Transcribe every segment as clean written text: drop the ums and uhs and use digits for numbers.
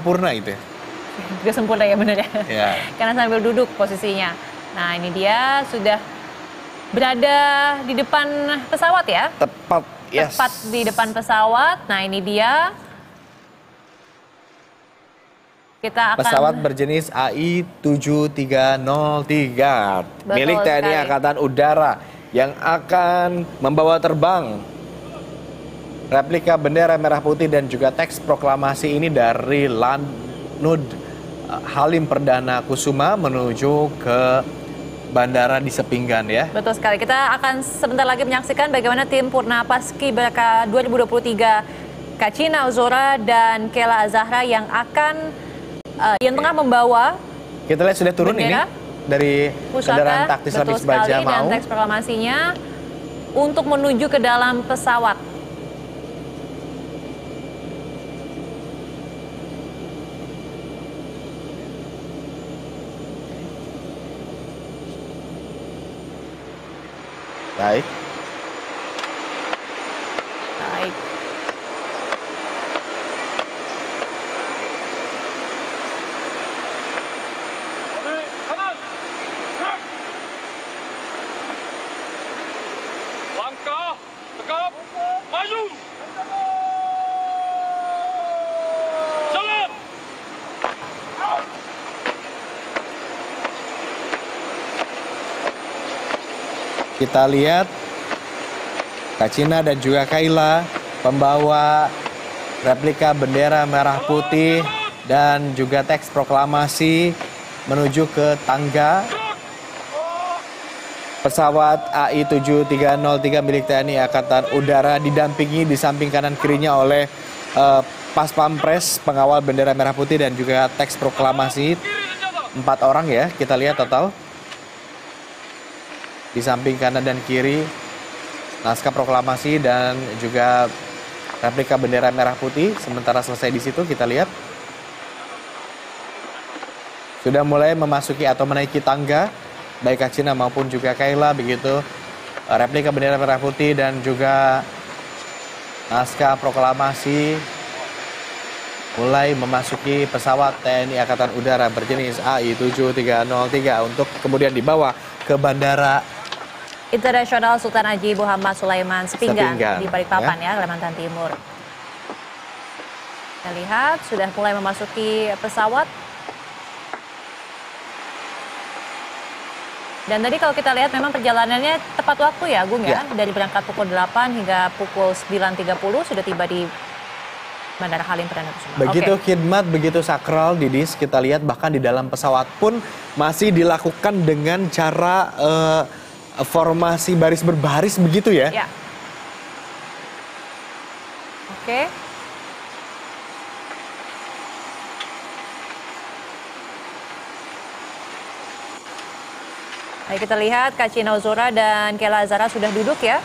sempurna itu ya. Juga sempurna ya benar ya. Ya. Karena sambil duduk posisinya. Nah ini dia sudah berada di depan pesawat ya. Tepat, yes. Tepat di depan pesawat. Nah ini dia. Kita akan... Pesawat berjenis AI-7303 milik TNI Angkatan Udara yang akan membawa terbang replika bendera merah putih dan juga teks proklamasi ini dari Lanut Halim Perdana Kusuma menuju ke bandara di Sepinggan ya. Betul sekali. Kita akan sebentar lagi menyaksikan bagaimana tim Purna Paskibraka 2023 Kacina Ozora dan Kela Zahra yang akan yang tengah membawa. Kita lihat sudah turun bendera, ini dari kendaraan taktis lapis baja mau. Dan teks proklamasinya untuk menuju ke dalam pesawat. Baik. Baik. Langkah, tegap, maju. Jalan. Kita lihat Kacina dan juga Kaila pembawa replika bendera merah putih dan juga teks proklamasi menuju ke tangga pesawat AI-7303 milik TNI Angkatan Udara, didampingi di samping kanan kirinya oleh Pas Pampres pengawal bendera merah putih dan juga teks proklamasi. 4 orang ya, kita lihat total. Di samping kanan dan kiri naskah proklamasi dan juga replika bendera merah putih. Sementara selesai di situ kita lihat sudah mulai memasuki atau menaiki tangga baik Kacina maupun juga Kaila, begitu replika bendera merah putih dan juga naskah proklamasi mulai memasuki pesawat TNI Angkatan Udara berjenis AI-7303 untuk kemudian dibawa ke Bandara Internasional Sultan Haji Muhammad Sulaiman Sepinggan di Balikpapan ya, Kalimantan Timur. Kita lihat sudah mulai memasuki pesawat. Dan tadi kalau kita lihat memang perjalanannya tepat waktu ya, Agung ya. Dari berangkat pukul 8 hingga pukul 9.30 sudah tiba di Bandara Halim Perdana Kusuma. Begitu khidmat, begitu sakral, Didis. Kita lihat bahkan di dalam pesawat pun masih dilakukan dengan cara formasi baris berbaris begitu ya. Ya. Oke. Baik, kita lihat Kacina Ozora dan Kela Zahra sudah duduk ya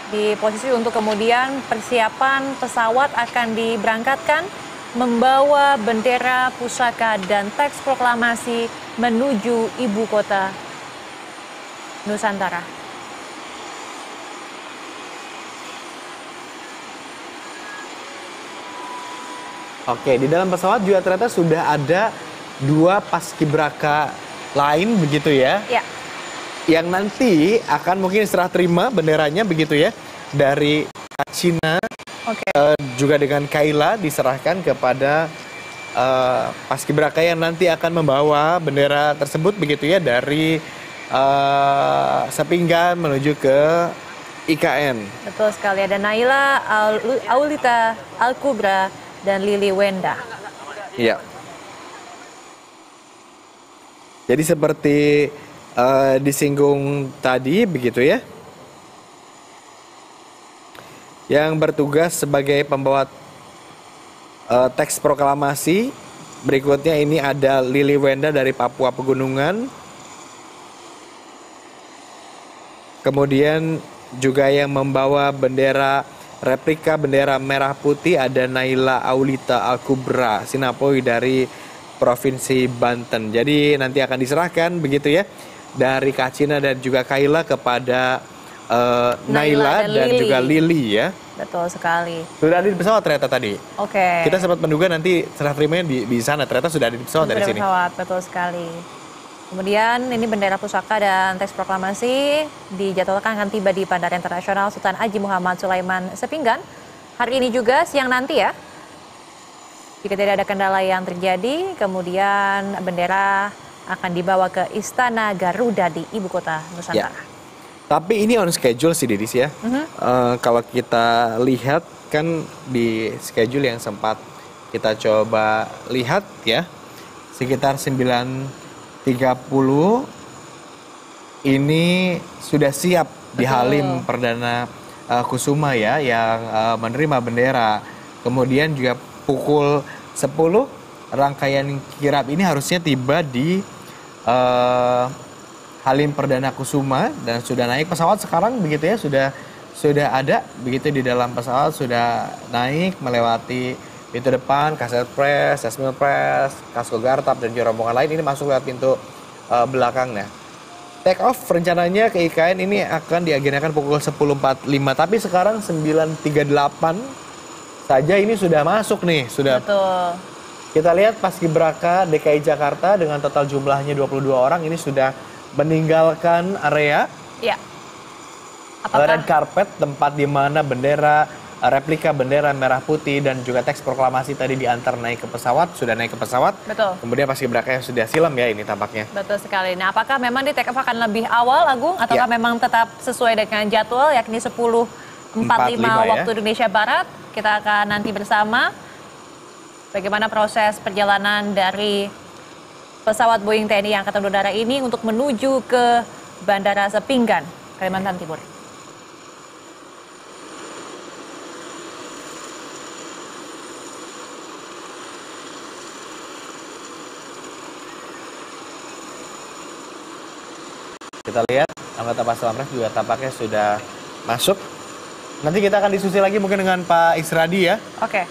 di posisi untuk kemudian persiapan pesawat akan diberangkatkan membawa bendera, pusaka dan teks proklamasi menuju ibu kota Nusantara. Oke, di dalam pesawat juga ternyata sudah ada 2 paskibraka lain begitu ya. Ya. Yang nanti akan mungkin serah terima benderanya begitu ya dari Kacina, juga dengan Kaila diserahkan kepada paskibraka yang nanti akan membawa bendera tersebut begitu ya dari Sepinggan menuju ke IKN. Betul sekali, ada Naila Aulita Al-Kubra dan Lili Wenda. Iya. Jadi seperti disinggung tadi begitu ya, yang bertugas sebagai pembawa teks proklamasi berikutnya ini ada Lili Wenda dari Papua Pegunungan, kemudian juga yang membawa bendera replika bendera merah putih ada Naila Aulita Al-Kubra Sinapoi dari Provinsi Banten. Jadi nanti akan diserahkan begitu ya dari Kacina dan juga Kaila kepada Naila dan juga Lily ya. Betul sekali. Sudah ada di pesawat ternyata tadi. Oke. Kita sempat menduga nanti serah terimanya di sana, ternyata sudah ada di pesawat dari sini. Pesawat, betul sekali. Kemudian ini bendera pusaka dan teks proklamasi dijadwalkan akan tiba di Bandara Internasional Sultan Haji Muhammad Sulaiman Sepinggan hari ini juga siang nanti ya. Jika tidak ada kendala yang terjadi, kemudian bendera akan dibawa ke Istana Garuda di Ibu Kota Nusantara. Ya. Tapi ini on schedule sih Didis ya. Kalau kita lihat kan di schedule yang sempat kita coba lihat ya, sekitar 9.30 ini sudah siap di Halim Perdana Kusuma ya, yang menerima bendera. Kemudian juga pukul 10 rangkaian kirap ini harusnya tiba di Halim Perdana Kusuma dan sudah naik pesawat sekarang begitu ya, sudah ada begitu di dalam pesawat, sudah naik melewati pintu depan, Kasat Pres, Esmil Pres, Kasko Gartap dan juga rombongan lain ini masuk lewat pintu belakangnya. Take off rencananya ke IKN ini akan diagendakan pukul 10.45 tapi sekarang 9.38 saja ini sudah masuk nih, sudah. Betul. Kita lihat Paskibraka DKI Jakarta dengan total jumlahnya 22 orang ini sudah meninggalkan area. Ya. Apakah Red carpet, tempat di mana bendera, replika bendera merah putih dan juga teks proklamasi tadi diantar naik ke pesawat, sudah naik ke pesawat. Betul. Kemudian Paskibraka sudah silam ya ini tampaknya. Betul sekali. Nah, apakah memang di take off akan lebih awal, Agung, ataukah memang tetap sesuai dengan jadwal yakni 10.45 waktu Indonesia Barat? Kita akan nanti bersama bagaimana proses perjalanan dari pesawat Boeing TNI Angkatan Udara ini untuk menuju ke Bandara Sepinggan, Kalimantan Timur. Kita lihat anggota Pas Pampres juga tampaknya sudah masuk. Nanti kita akan diskusi lagi mungkin dengan Pak Isradi ya. Oke.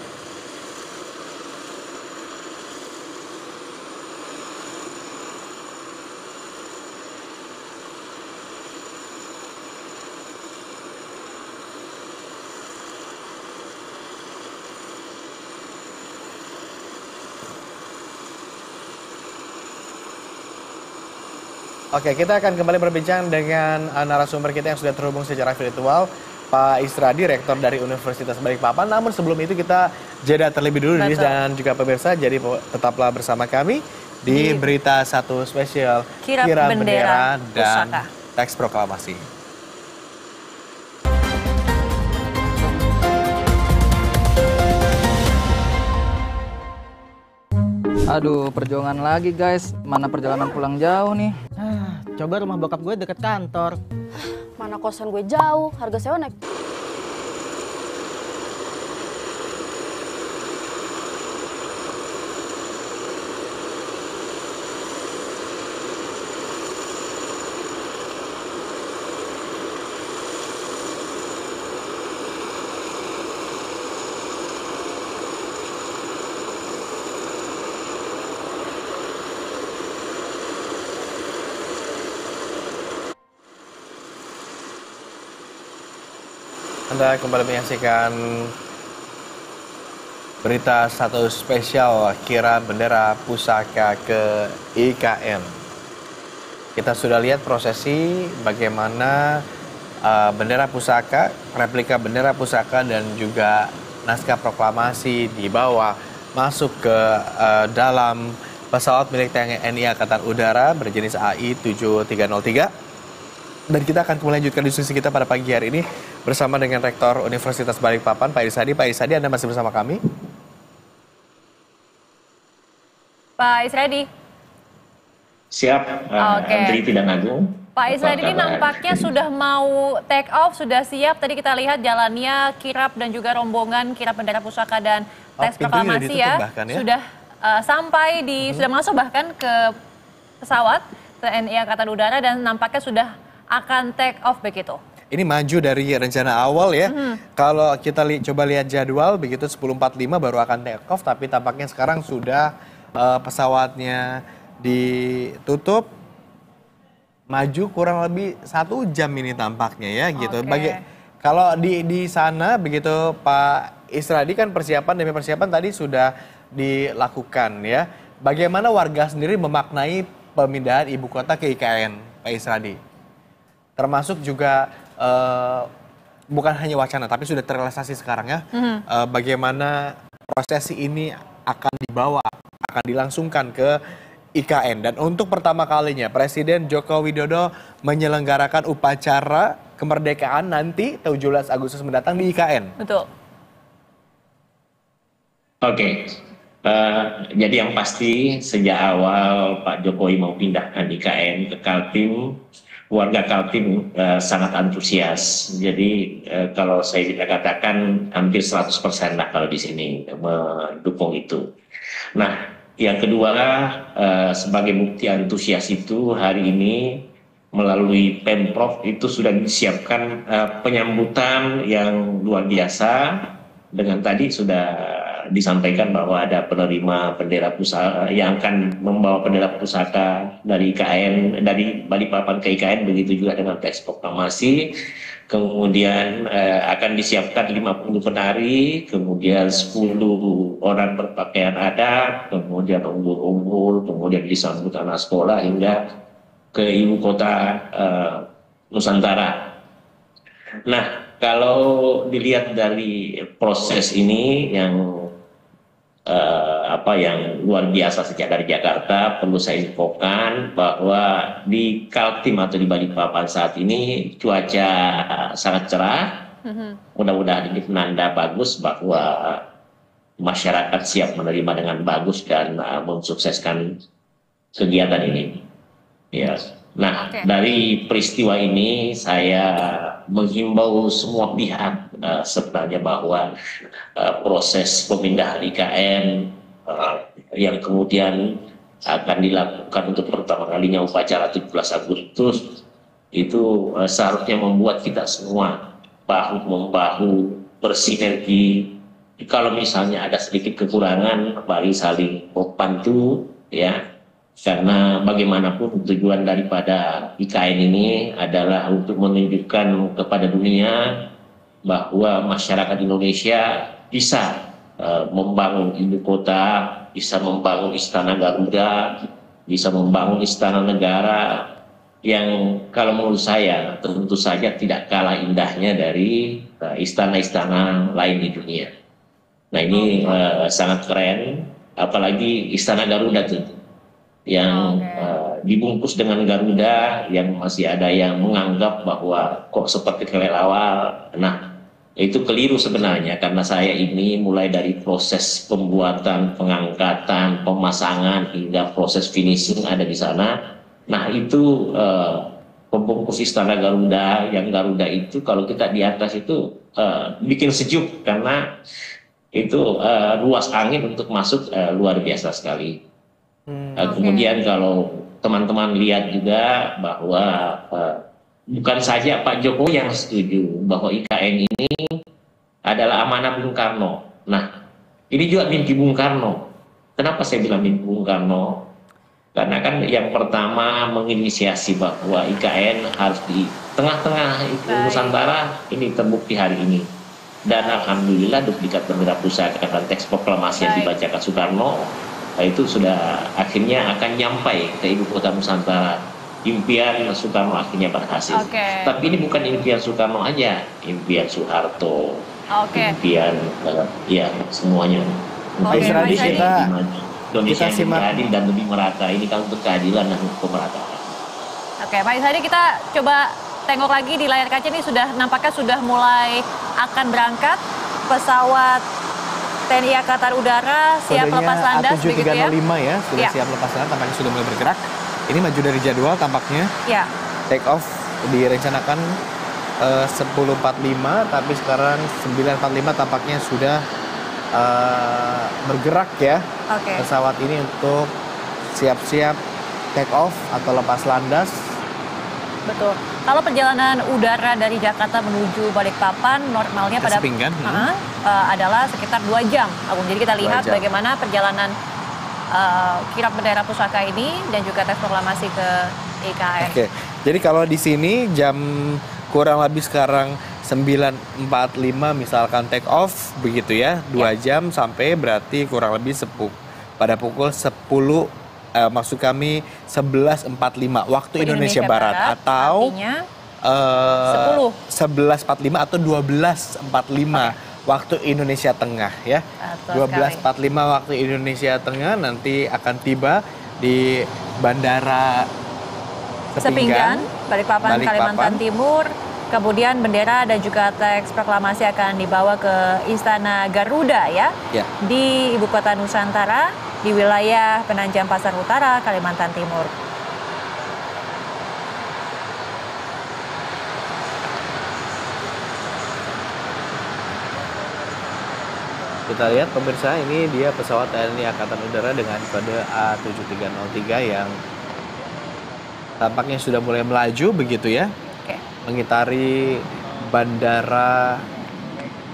Oke, kita akan kembali berbincang dengan narasumber kita yang sudah terhubung secara virtual, Pak Isradi, Rektor dari Universitas Balikpapan. Namun sebelum itu kita jeda terlebih dulu, Didis dan juga pemirsa. Jadi tetaplah bersama kami di Berita Satu Spesial Kirap Bendera dan Teks Proklamasi. Aduh, perjuangan lagi guys. Mana perjalanan pulang jauh nih. Coba rumah bokap gue deket kantor. Mana kosan gue jauh, harga sewa naik. Anda kembali menyaksikan Berita Satu Spesial Kirap Bendera Pusaka ke IKN. Kita sudah lihat prosesi bagaimana bendera pusaka, replika bendera pusaka dan juga naskah proklamasi dibawa masuk ke dalam pesawat milik TNI Angkatan Udara berjenis AI-7303. Dan kita akan melanjutkan diskusi kita pada pagi hari ini bersama dengan Rektor Universitas Balikpapan, Pak Isradi. Pak Isradi, Anda masih bersama kami? Pak Isradi. Siap, Andri Tidang Agung. Pak Isradi ini nampaknya sudah mau take off, sudah siap. Tadi kita lihat jalannya kirap dan juga rombongan kirap bendera pusaka dan teks proklamasi ya. Sudah sampai sudah masuk bahkan ke pesawat TNI Angkatan Udara dan nampaknya sudah akan take off begitu. Ini maju dari rencana awal ya. Kalau kita coba lihat jadwal begitu 10.45 baru akan take off, tapi tampaknya sekarang sudah pesawatnya ditutup maju kurang lebih 1 jam ini tampaknya ya gitu. Oke. Kalau di sana begitu Pak Isradi kan persiapan demi persiapan tadi sudah dilakukan ya. Bagaimana warga sendiri memaknai pemindahan ibu kota ke IKN, Pak Isradi? Termasuk juga bukan hanya wacana tapi sudah terrealisasi sekarang ya. Bagaimana prosesi ini akan dibawa, akan dilangsungkan ke IKN. Dan untuk pertama kalinya Presiden Joko Widodo menyelenggarakan upacara kemerdekaan nanti 17 Agustus mendatang di IKN. Betul. Oke. Jadi yang pasti sejak awal Pak Jokowi mau pindahkan IKN ke Kaltim, warga Kaltim sangat antusias. Jadi kalau saya bisa katakan hampir 100% lah kalau di sini mendukung itu. Nah, yang kedua, sebagai bukti antusias itu hari ini melalui Pemprov itu sudah disiapkan penyambutan yang luar biasa. Dengan tadi sudah disampaikan bahwa ada penerima bendera pusaka yang akan membawa bendera pusaka dari IKN, dari Balikpapan ke IKN, begitu juga dengan teks proklamasi. Kemudian akan disiapkan 50 penari, kemudian 10 orang berpakaian adat, kemudian umbul-umbul, kemudian disambut anak sekolah hingga ke ibu kota Nusantara. Nah, kalau dilihat dari proses ini yang yang luar biasa sejak dari Jakarta, perlu saya infokan bahwa di Kaltim atau di Balikpapan saat ini cuaca sangat cerah. Mudah-mudahan ini penanda bagus bahwa masyarakat siap menerima dengan bagus dan mensukseskan kegiatan ini. Ya. Nah, dari peristiwa ini saya menghimbau semua pihak sebenarnya bahwa proses pemindahan IKN yang kemudian akan dilakukan untuk pertama kalinya upacara 17 Agustus itu seharusnya membuat kita semua bahu-membahu bersinergi. Kalau misalnya ada sedikit kekurangan, mari saling membantu ya. Karena bagaimanapun tujuan daripada IKN ini adalah untuk menunjukkan kepada dunia bahwa masyarakat Indonesia bisa membangun ibu kota, bisa membangun istana Garuda, bisa membangun istana negara yang kalau menurut saya tentu saja tidak kalah indahnya dari istana-istana lain di dunia. Nah ini sangat keren, apalagi istana Garuda tentu yang dibungkus dengan Garuda, yang masih ada yang menganggap bahwa kok seperti kelelawar. Nah, itu keliru sebenarnya karena saya ini mulai dari proses pembuatan, pengangkatan, pemasangan hingga proses finishing ada di sana. Nah, itu pembungkus istana Garuda, yang Garuda itu kalau kita di atas itu bikin sejuk karena itu ruas angin untuk masuk luar biasa sekali. Kemudian kalau teman-teman lihat juga bahwa bukan saja Pak Jokowi yang setuju bahwa IKN ini adalah amanah Bung Karno. Nah, ini juga mimpi Bung Karno. Kenapa saya bilang mimpi Bung Karno? Karena kan yang pertama menginisiasi bahwa IKN harus di tengah-tengah Nusantara, ini terbukti hari ini. Dan alhamdulillah duplikat bendera pusaka dan teks proklamasi yang dibacakan Soekarno itu sudah akhirnya akan nyampai ke ibu kota Nusantara. Impian Soekarno akhirnya berhasil. Tapi ini bukan impian Soekarno aja, impian Soeharto, impian ya semuanya. Indonesia yang lebih adil dan lebih merata. Ini kan untuk keadilan dan pemerataan. Oke, Pak Isradi, kita coba tengok lagi di layar kaca ini nampaknya sudah mulai akan berangkat pesawat TNI Angkatan Udara siap lepas landas begitu ya? A7305 sudah siap lepas landas, tampaknya sudah mulai bergerak. Ini maju dari jadwal tampaknya. Ya. Take off direncanakan 10.45, tapi sekarang 9.45 tampaknya sudah bergerak ya. Pesawat ini untuk siap-siap take off atau lepas landas. Betul. Kalau perjalanan udara dari Jakarta menuju Balikpapan normalnya pada adalah sekitar 2 jam. Jadi kita lihat bagaimana perjalanan kirap bendera pusaka ini dan juga teks proklamasi ke IKN. Oke. Jadi kalau di sini jam kurang lebih sekarang 9.45 misalkan take off begitu ya. 2 jam sampai berarti kurang lebih pada pukul 10 maksud kami 11.45 waktu Indonesia Barat atau artinya 11.45 atau 12.45 waktu Indonesia Tengah ya. 12.45 waktu Indonesia Tengah nanti akan tiba di Bandara Sepinggan, Balikpapan, Kalimantan Timur. Kemudian bendera dan juga teks proklamasi akan dibawa ke Istana Garuda ya. Di Ibu Kota Nusantara di wilayah Penajam Pasar Utara, Kalimantan Timur. Kita lihat pemirsa, ini dia pesawat TNI Angkatan Udara dengan kode A7303 yang tampaknya sudah mulai melaju begitu ya. Mengitari Bandara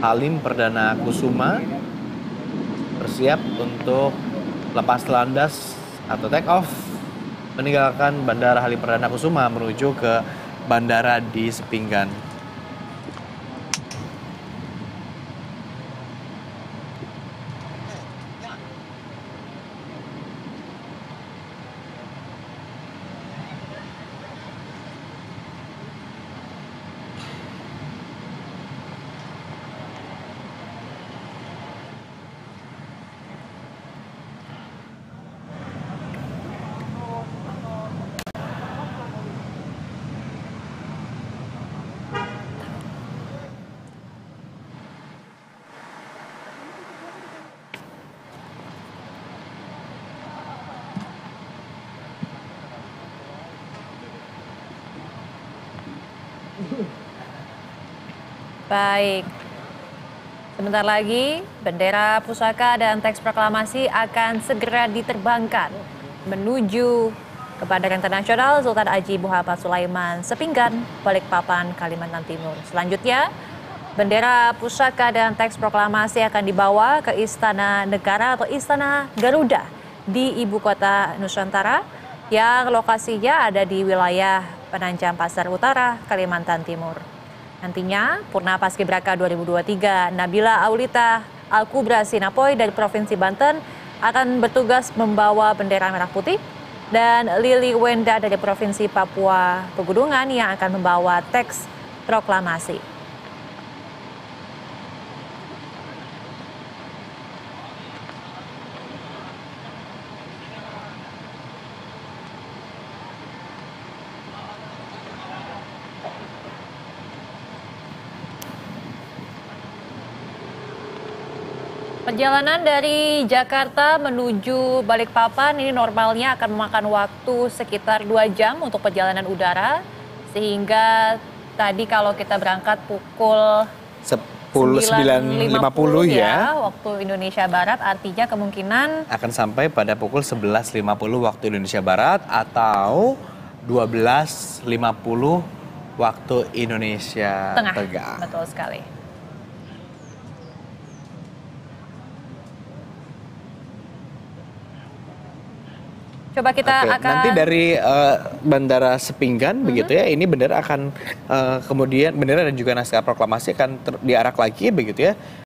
Halim Perdana Kusuma, bersiap untuk lepas landas atau take off, meninggalkan Bandara Halim Perdana Kusuma menuju ke bandara di Sepinggan. Baik, sebentar lagi bendera pusaka dan teks proklamasi akan segera diterbangkan menuju ke Bandara Internasional Sultan Haji Muhammad Sulaiman Sepinggan, Balikpapan, Kalimantan Timur. Selanjutnya, bendera pusaka dan teks proklamasi akan dibawa ke Istana Negara atau Istana Garuda di Ibu Kota Nusantara yang lokasinya ada di wilayah Penajam Pasar Utara, Kalimantan Timur. Nantinya, Purna Paskibraka 2023 Nabila Aulita Al-Kubra Sinapoy dari Provinsi Banten akan bertugas membawa bendera merah putih, dan Lili Wenda dari Provinsi Papua Pegunungan yang akan membawa teks proklamasi. Perjalanan dari Jakarta menuju Balikpapan ini normalnya akan memakan waktu sekitar 2 jam untuk perjalanan udara. Sehingga tadi kalau kita berangkat pukul 9.50 ya waktu Indonesia Barat, artinya kemungkinan akan sampai pada pukul 11.50 waktu Indonesia Barat atau 12.50 waktu Indonesia Tengah. Betul sekali. Coba kita akan nanti dari Bandara Sepinggan begitu ya, ini bendera akan kemudian bendera dan juga naskah proklamasi akan diarak lagi begitu ya